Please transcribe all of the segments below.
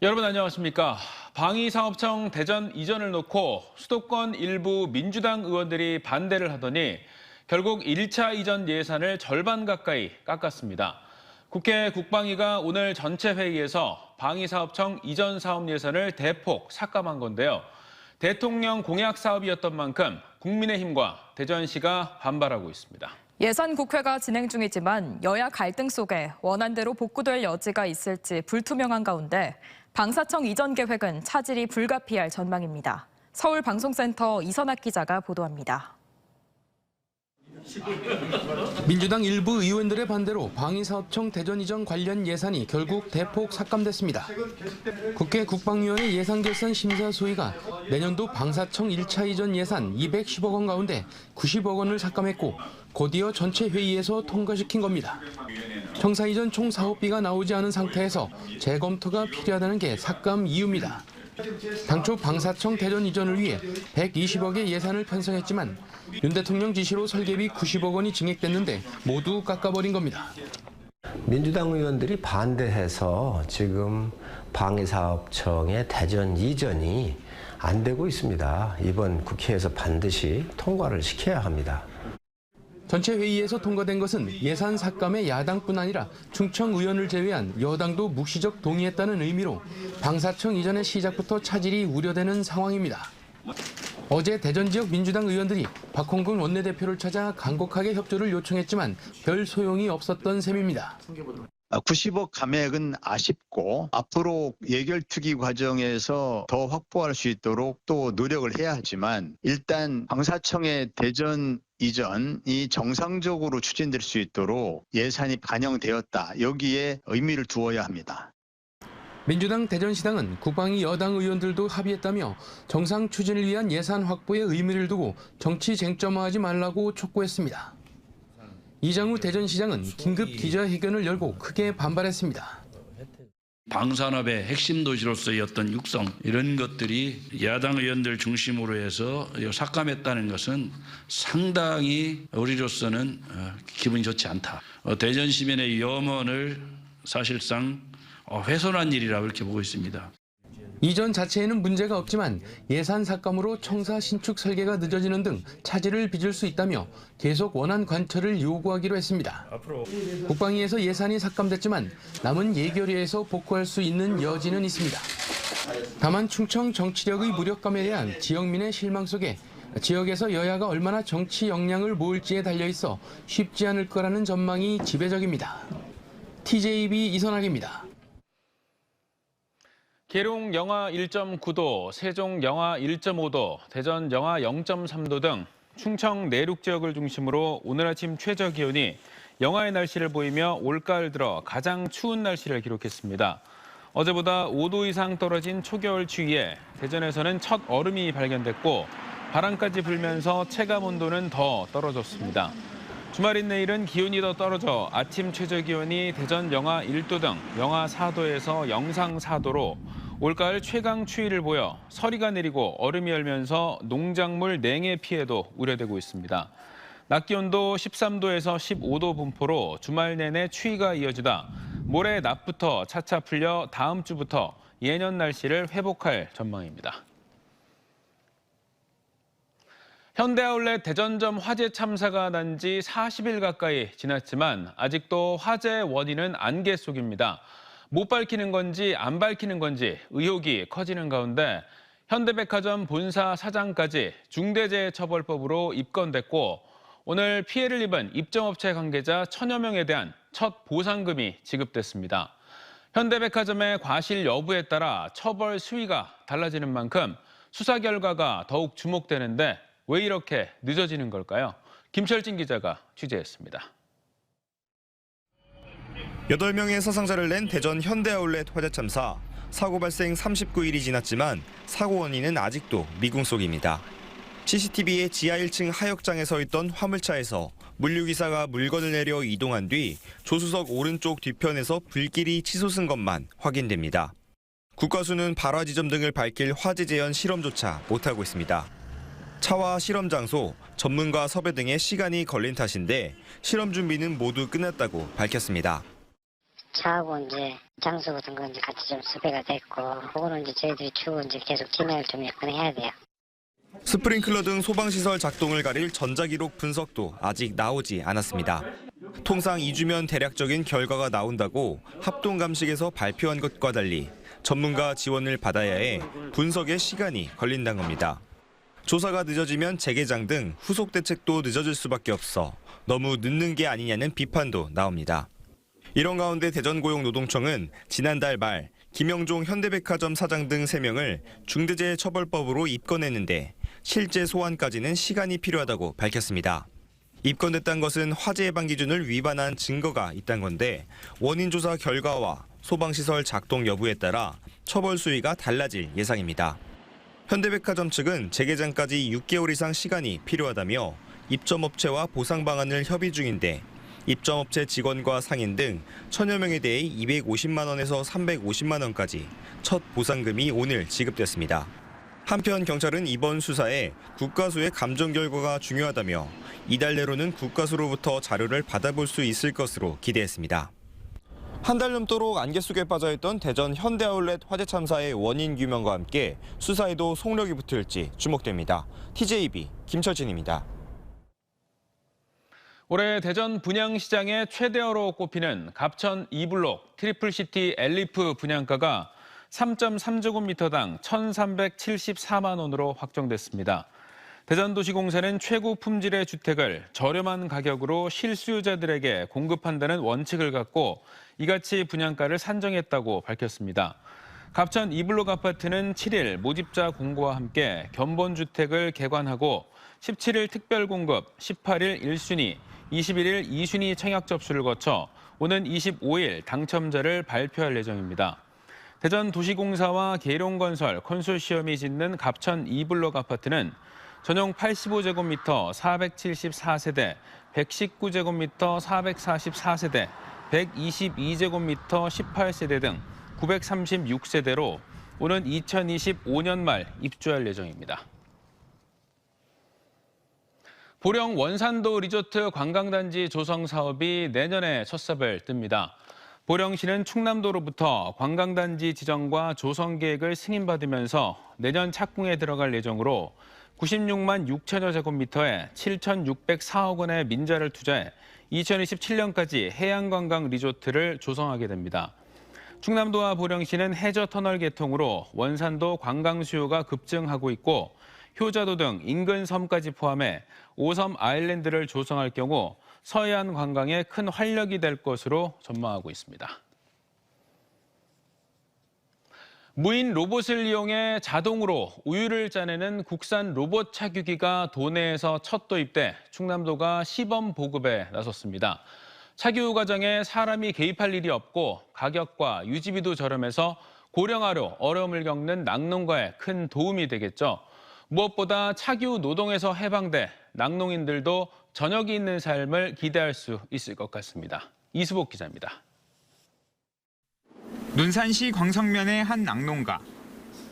여러분 안녕하십니까. 방위사업청 대전 이전을 놓고 수도권 일부 민주당 의원들이 반대를 하더니 결국 1차 이전 예산을 절반 가까이 깎았습니다. 국회 국방위가 오늘 전체 회의에서 방위사업청 이전 사업 예산을 대폭 삭감한 건데요. 대통령 공약 사업이었던 만큼 국민의힘과 대전시가 반발하고 있습니다. 예산 국회가 진행 중이지만 여야 갈등 속에 원안대로 복구될 여지가 있을지 불투명한 가운데 방사청 이전 계획은 차질이 불가피할 전망입니다. 서울방송센터 이선학 기자가 보도합니다. 민주당 일부 의원들의 반대로 방위사업청 대전 이전 관련 예산이 결국 대폭 삭감됐습니다. 국회 국방위원회 예산결산 심사 소위가 내년도 방사청 1차 이전 예산 210억 원 가운데 90억 원을 삭감했고 곧이어 전체 회의에서 통과시킨 겁니다. 청사 이전 총 사업비가 나오지 않은 상태에서 재검토가 필요하다는 게 삭감 이유입니다. 당초 방사청 대전 이전을 위해 120억의 예산을 편성했지만 윤 대통령 지시로 설계비 90억 원이 증액됐는데 모두 깎아버린 겁니다. 민주당 의원들이 반대해서 지금 방위사업청의 대전 이전이 안 되고 있습니다. 이번 국회에서 반드시 통과를 시켜야 합니다. 전체 회의에서 통과된 것은 예산 삭감의 야당뿐 아니라 충청 의원을 제외한 여당도 묵시적 동의했다는 의미로 방사청 이전의 시작부터 차질이 우려되는 상황입니다. 어제 대전 지역 민주당 의원들이 박홍근 원내대표를 찾아 간곡하게 협조를 요청했지만 별 소용이 없었던 셈입니다. 90억 감액은 아쉽고 앞으로 예결특위 과정에서 더 확보할 수 있도록 또 노력을 해야 하지만 일단 방사청의 대전 이전이 정상적으로 추진될 수 있도록 예산이 반영되었다. 여기에 의미를 두어야 합니다. 민주당 대전시당은 국방위 여당 의원들도 합의했다며 정상 추진을 위한 예산 확보에 의미를 두고 정치 쟁점화하지 말라고 촉구했습니다. 이장우 대전시장은 긴급 기자회견을 열고 크게 반발했습니다. 방산업의 핵심 도시로서의 어떤 육성 이런 것들이 야당 의원들 중심으로 해서 삭감했다는 것은 상당히 우리로서는 기분이 좋지 않다. 대전 시민의 염원을 사실상 훼손한 일이라고 이렇게 보고 있습니다. 이전 자체에는 문제가 없지만 예산 삭감으로 청사 신축 설계가 늦어지는 등 차질을 빚을 수 있다며 계속 원안 관철을 요구하기로 했습니다. 국방위에서 예산이 삭감됐지만 남은 예결위에서 복구할 수 있는 여지는 있습니다. 다만 충청 정치력의 무력감에 대한 지역민의 실망 속에 지역에서 여야가 얼마나 정치 역량을 모을지에 달려있어 쉽지 않을 거라는 전망이 지배적입니다. TJB 이선학입니다. 계룡 영하 1.9도, 세종 영하 1.5도, 대전 영하 0.3도 등 충청 내륙 지역을 중심으로 오늘 아침 최저 기온이 영하의 날씨를 보이며 올가을 들어 가장 추운 날씨를 기록했습니다. 어제보다 5도 이상 떨어진 초겨울 추위에 대전에서는 첫 얼음이 발견됐고 바람까지 불면서 체감 온도는 더 떨어졌습니다. 주말인 내일은 기온이 더 떨어져 아침 최저 기온이 대전 영하 1도 등 영하 4도에서 영상 4도로 올가을 최강 추위를 보여 서리가 내리고 얼음이 얼면서 농작물 냉해 피해도 우려되고 있습니다. 낮 기온도 13도에서 15도 분포로 주말 내내 추위가 이어지다 모레 낮부터 차차 풀려 다음 주부터 예년 날씨를 회복할 전망입니다. 현대아울렛 대전점 화재 참사가 난 지 40일 가까이 지났지만 아직도 화재 원인은 안개 속입니다. 못 밝히는 건지 안 밝히는 건지 의혹이 커지는 가운데 현대백화점 본사 사장까지 중대재해처벌법으로 입건됐고 오늘 피해를 입은 입점업체 관계자 1000여 명에 대한 첫 보상금이 지급됐습니다. 현대백화점의 과실 여부에 따라 처벌 수위가 달라지는 만큼 수사 결과가 더욱 주목되는데 왜 이렇게 늦어지는 걸까요? 김철진 기자가 취재했습니다. 8명의 사상자를 낸 대전 현대아울렛 화재 참사. 사고 발생 39일이 지났지만 사고 원인은 아직도 미궁 속입니다. CCTV에 지하 1층 하역장에 서 있던 화물차에서 물류기사가 물건을 내려 이동한 뒤 조수석 오른쪽 뒤편에서 불길이 치솟은 것만 확인됩니다. 국과수는 발화 지점 등을 밝힐 화재 재현 실험조차 못하고 있습니다. 차와 실험 장소, 전문가 섭외 등의 시간이 걸린 탓인데 실험 준비는 모두 끝났다고 밝혔습니다. 차하고 이제 장소 같은 거 이제 같이 좀 수배가 됐고, 그거는 이제 저희들이 추후 이제 계속 진행을 좀 해야 돼요. 스프링클러 등 소방시설 작동을 가릴 전자기록 분석도 아직 나오지 않았습니다. 통상 2주면 대략적인 결과가 나온다고 합동감식에서 발표한 것과 달리 전문가 지원을 받아야 해 분석에 시간이 걸린다는 겁니다. 조사가 늦어지면 재개장 등 후속 대책도 늦어질 수밖에 없어 너무 늦는 게 아니냐는 비판도 나옵니다. 이런 가운데 대전고용노동청은 지난달 말 김영종 현대백화점 사장 등 3명을 중대재해처벌법으로 입건했는데 실제 소환까지는 시간이 필요하다고 밝혔습니다. 입건됐다는 것은 화재 예방 기준을 위반한 증거가 있다는 건데 원인 조사 결과와 소방시설 작동 여부에 따라 처벌 수위가 달라질 예상입니다. 현대백화점 측은 재개장까지 6개월 이상 시간이 필요하다며 입점업체와 보상 방안을 협의 중인데 입점업체 직원과 상인 등 1000여 명에 대해 250만 원에서 350만 원까지 첫 보상금이 오늘 지급됐습니다. 한편 경찰은 이번 수사에 국가수의 감정 결과가 중요하다며 이달 내로는 국가수로부터 자료를 받아볼 수 있을 것으로 기대했습니다. 한 달 넘도록 안개 속에 빠져있던 대전 현대아울렛 화재 참사의 원인 규명과 함께 수사에도 속력이 붙을지 주목됩니다. TJB 김철진입니다. 올해 대전 분양시장의 최대어로 꼽히는 갑천 2블록 트리플시티 엘리프 분양가가 3.3제곱미터당 1,374만 원으로 확정됐습니다. 대전도시공사는 최고 품질의 주택을 저렴한 가격으로 실수요자들에게 공급한다는 원칙을 갖고 이같이 분양가를 산정했다고 밝혔습니다. 갑천 2블록 아파트는 7일 모집자 공고와 함께 견본주택을 개관하고 17일 특별공급, 18일 1순위, 21일 2순위 청약 접수를 거쳐 오는 25일 당첨자를 발표할 예정입니다. 대전도시공사와 계룡건설 컨소시엄이 짓는 갑천 2블록 아파트는 전용 85제곱미터 474세대, 119제곱미터 444세대, 122제곱미터 18세대 등 936세대로 오는 2025년 말 입주할 예정입니다. 보령 원산도 리조트 관광단지 조성 사업이 내년에 첫 삽을 띱니다. 보령시는 충남도로부터 관광단지 지정과 조성 계획을 승인받으면서 내년 착공에 들어갈 예정으로 96만 6천여 제곱미터에 7,604억 원의 민자를 투자해 2027년까지 해양관광 리조트를 조성하게 됩니다. 충남도와 보령시는 해저터널 개통으로 원산도 관광 수요가 급증하고 있고 효자도 등 인근 섬까지 포함해 5섬 아일랜드를 조성할 경우 서해안 관광에 큰 활력이 될 것으로 전망하고 있습니다. 무인 로봇을 이용해 자동으로 우유를 짜내는 국산 로봇 착유기가 도내에서 첫 도입돼 충남도가 시범 보급에 나섰습니다. 착유 과정에 사람이 개입할 일이 없고 가격과 유지비도 저렴해서 고령화로 어려움을 겪는 낙농가에 큰 도움이 되겠죠. 무엇보다 착유 노동에서 해방돼 낙농인들도 저녁이 있는 삶을 기대할 수 있을 것 같습니다. 이수복 기자입니다. 논산시 광성면의 한 낙농가.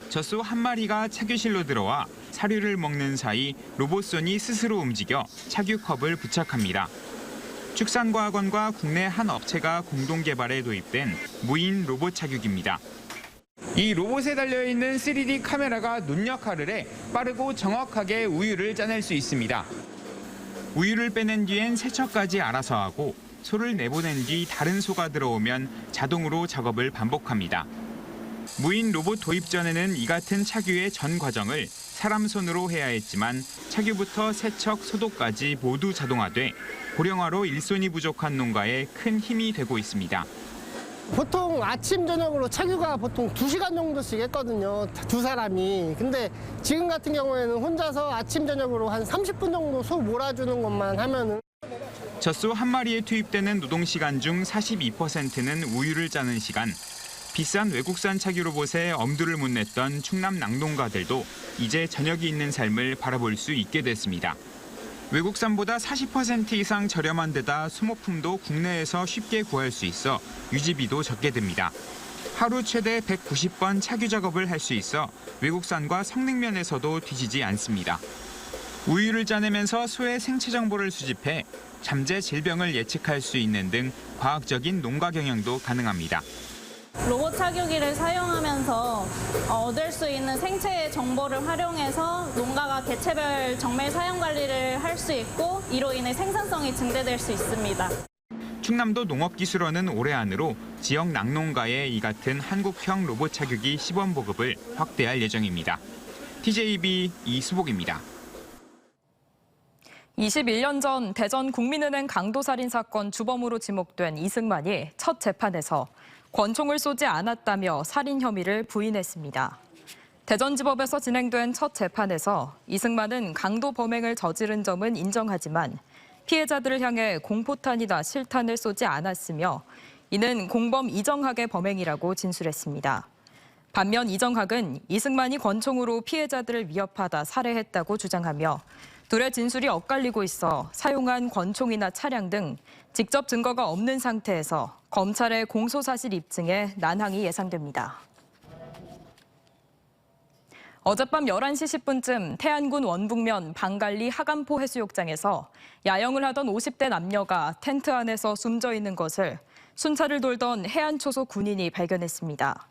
젖소 한 마리가 착유실로 들어와 사료를 먹는 사이 로봇손이 스스로 움직여 착유컵을 부착합니다. 축산과학원과 국내 한 업체가 공동 개발해 도입된 무인 로봇 착유기입니다. 이 로봇에 달려있는 3D 카메라가 눈 역할을 해 빠르고 정확하게 우유를 짜낼 수 있습니다. 우유를 빼낸 뒤엔 세척까지 알아서 하고 소를 내보낸 뒤 다른 소가 들어오면 자동으로 작업을 반복합니다. 무인 로봇 도입 전에는 이 같은 착유의 전 과정을 사람 손으로 해야 했지만 착유부터 세척, 소독까지 모두 자동화돼 고령화로 일손이 부족한 농가에 큰 힘이 되고 있습니다. 보통 아침, 저녁으로 착유가 보통 2시간 정도씩 했거든요. 두 사람이. 근데 지금 같은 경우에는 혼자서 아침, 저녁으로 한 30분 정도 소 몰아주는 것만 하면은. 젖소 한 마리에 투입되는 노동시간 중 42%는 우유를 짜는 시간. 비싼 외국산 착유 로봇에 엄두를 못 냈던 충남 낙농가들도 이제 저녁이 있는 삶을 바라볼 수 있게 됐습니다. 외국산보다 40% 이상 저렴한 데다 소모품도 국내에서 쉽게 구할 수 있어 유지비도 적게 듭니다. 하루 최대 190번 착유 작업을 할 수 있어 외국산과 성능면에서도 뒤지지 않습니다. 우유를 짜내면서 소의 생체 정보를 수집해 잠재 질병을 예측할 수 있는 등 과학적인 농가 경영도 가능합니다. 로봇 착유기를 사용하면서 얻을 수 있는 생체의 정보를 활용해서 농가가 개체별 정밀 사용 관리를 할 수 있고 이로 인해 생산성이 증대될 수 있습니다. 충남도 농업기술원은 올해 안으로 지역 낙농가에 이 같은 한국형 로봇 착유기 시범 보급을 확대할 예정입니다. TJB 이수복입니다. 21년 전 대전 국민은행 강도살인 사건 주범으로 지목된 이승만이 첫 재판에서 권총을 쏘지 않았다며 살인 혐의를 부인했습니다. 대전지법에서 진행된 첫 재판에서 이승만은 강도 범행을 저지른 점은 인정하지만 피해자들을 향해 공포탄이나 실탄을 쏘지 않았으며 이는 공범 이정학의 범행이라고 진술했습니다. 반면 이정학은 이승만이 권총으로 피해자들을 위협하다 살해했다고 주장하며 둘의 진술이 엇갈리고 있어 사용한 권총이나 차량 등 직접 증거가 없는 상태에서 검찰의 공소사실 입증에 난항이 예상됩니다. 어젯밤 11시 10분쯤 태안군 원북면 방갈리 하간포 해수욕장에서 야영을 하던 50대 남녀가 텐트 안에서 숨져 있는 것을 순찰을 돌던 해안초소 군인이 발견했습니다.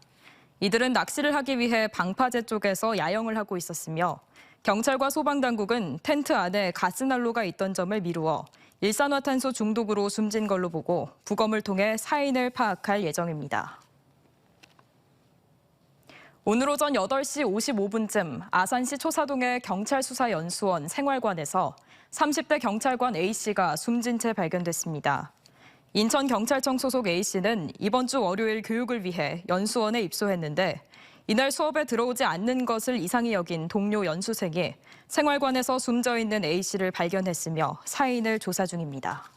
이들은 낚시를 하기 위해 방파제 쪽에서 야영을 하고 있었으며 경찰과 소방당국은 텐트 안에 가스난로가 있던 점을 미루어 일산화탄소 중독으로 숨진 걸로 보고 부검을 통해 사인을 파악할 예정입니다. 오늘 오전 8시 55분쯤 아산시 초사동의 경찰수사연수원 생활관에서 30대 경찰관 A씨가 숨진 채 발견됐습니다. 인천경찰청 소속 A씨는 이번 주 월요일 교육을 위해 연수원에 입소했는데 이날 수업에 들어오지 않는 것을 이상히 여긴 동료 연수생이 생활관에서 숨져 있는 A씨를 발견했으며 사인을 조사 중입니다.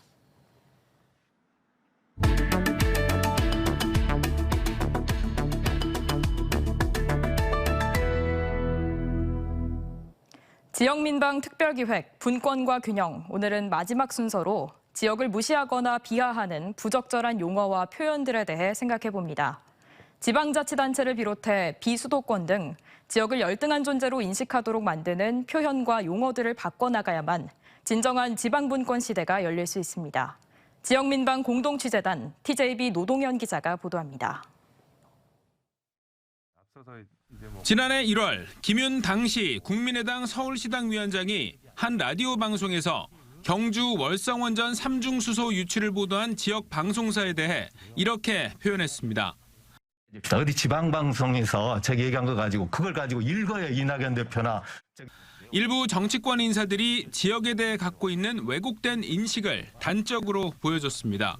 지역민방 특별기획 분권과 균형, 오늘은 마지막 순서로 지역을 무시하거나 비하하는 부적절한 용어와 표현들에 대해 생각해봅니다. 지방자치단체를 비롯해 비수도권 등 지역을 열등한 존재로 인식하도록 만드는 표현과 용어들을 바꿔나가야만 진정한 지방분권 시대가 열릴 수 있습니다. 지역민방 공동취재단 TJB 노동현 기자가 보도합니다. 지난해 1월 김윤 당시 국민의당 서울시당 위원장이 한 라디오 방송에서 경주 월성원전 3중 수소 유출을 보도한 지역 방송사에 대해 이렇게 표현했습니다. 어디 지방방송에서 제가 얘기한 거 가지고 그걸 가지고 읽어요, 이낙연 대표나. 일부 정치권 인사들이 지역에 대해 갖고 있는 왜곡된 인식을 단적으로 보여줬습니다.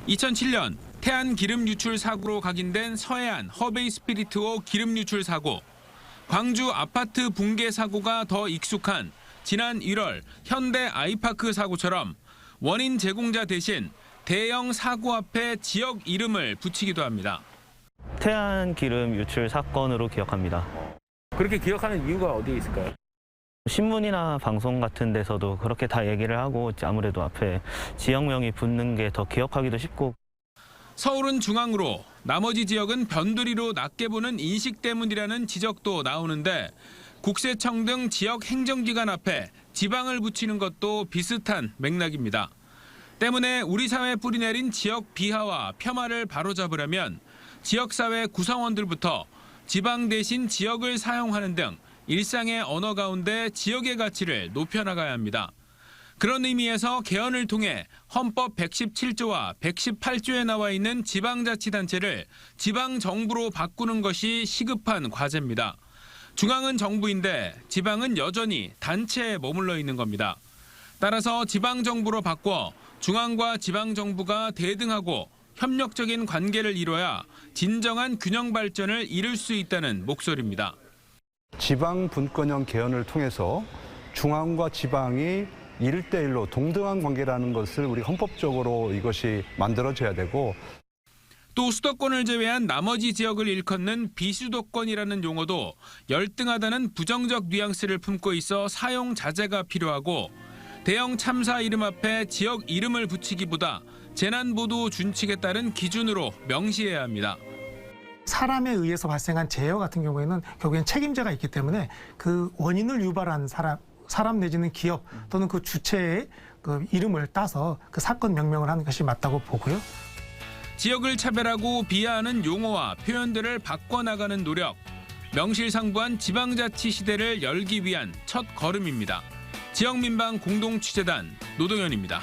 2007년 태안 기름 유출 사고로 각인된 서해안 허베이 스피리트호 기름 유출 사고, 광주 아파트 붕괴 사고가 더 익숙한 지난 1월 현대 아이파크 사고처럼 원인 제공자 대신 대형 사고 앞에 지역 이름을 붙이기도 합니다. 태안 기름 유출 사건으로 기억합니다. 그렇게 기억하는 이유가 어디에 있을까요? 신문이나 방송 같은 데서도 그렇게 다 얘기를 하고 아무래도 앞에 지역명이 붙는 게 더 기억하기도 쉽고. 서울은 중앙으로 나머지 지역은 변두리로 낮게 보는 인식 때문이라는 지적도 나오는데 국세청 등 지역 행정기관 앞에 지방을 붙이는 것도 비슷한 맥락입니다. 때문에 우리 사회에 뿌리내린 지역 비하와 폄하를 바로잡으려면 지역사회 구성원들부터 지방 대신 지역을 사용하는 등 일상의 언어 가운데 지역의 가치를 높여나가야 합니다. 그런 의미에서 개헌을 통해 헌법 117조와 118조에 나와 있는 지방자치단체를 지방정부로 바꾸는 것이 시급한 과제입니다. 중앙은 정부인데 지방은 여전히 단체에 머물러 있는 겁니다. 따라서 지방정부로 바꿔 중앙과 지방정부가 대등하고 협력적인 관계를 이뤄야 진정한 균형 발전을 이룰 수 있다는 목소리입니다. 지방 분권형 개헌을 통해서 중앙과 지방이 1대1로 동등한 관계라는 것을 우리 헌법적으로 이것이 만들어져야 되고, 또 수도권을 제외한 나머지 지역을 일컫는 비수도권이라는 용어도 열등하다는 부정적 뉘앙스를 품고 있어 사용 자제가 필요하고, 대형 참사 이름 앞에 지역 이름을 붙이기보다 재난보도 준칙에 따른 기준으로 명시해야 합니다. 사람에 의해서 발생한 재해 같은 경우에는 결국엔 책임자가 있기 때문에 그 원인을 유발한 사람 사람 내지는 기업 또는 그 주체의 그 이름을 따서 그 사건 명명을 하는 것이 맞다고 보고요. 지역을 차별하고 비하하는 용어와 표현들을 바꿔나가는 노력. 명실상부한 지방자치 시대를 열기 위한 첫 걸음입니다. 지역민방 공동취재단 노동현입니다.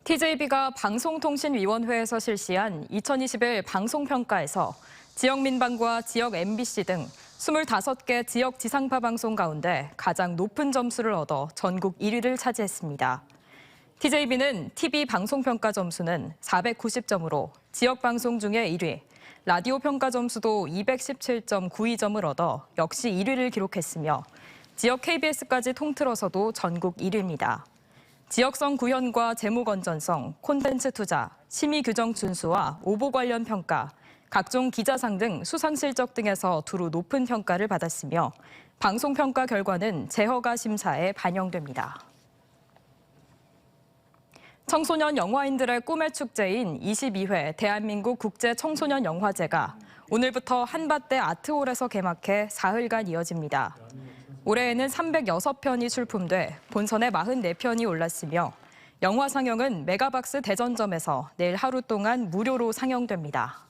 TJB가 방송통신위원회에서 실시한 2021 방송평가에서 지역민방과 지역 MBC 등 25개 지역 지상파 방송 가운데 가장 높은 점수를 얻어 전국 1위를 차지했습니다. TJB는 TV 방송평가 점수는 490점으로 지역 방송 중에 1위, 라디오 평가 점수도 217.92점을 얻어 역시 1위를 기록했으며 지역 KBS까지 통틀어서도 전국 1위입니다. 지역성 구현과 재무 건전성, 콘텐츠 투자, 심의 규정 준수와 오보 관련 평가, 각종 기자상 등 수상 실적 등에서 두루 높은 평가를 받았으며 방송평가 결과는 재허가 심사에 반영됩니다. 청소년 영화인들의 꿈의 축제인 22회 대한민국 국제청소년영화제가 오늘부터 한밭대 아트홀에서 개막해 사흘간 이어집니다. 올해에는 306편이 출품돼 본선에 44편이 올랐으며 영화 상영은 메가박스 대전점에서 내일 하루 동안 무료로 상영됩니다.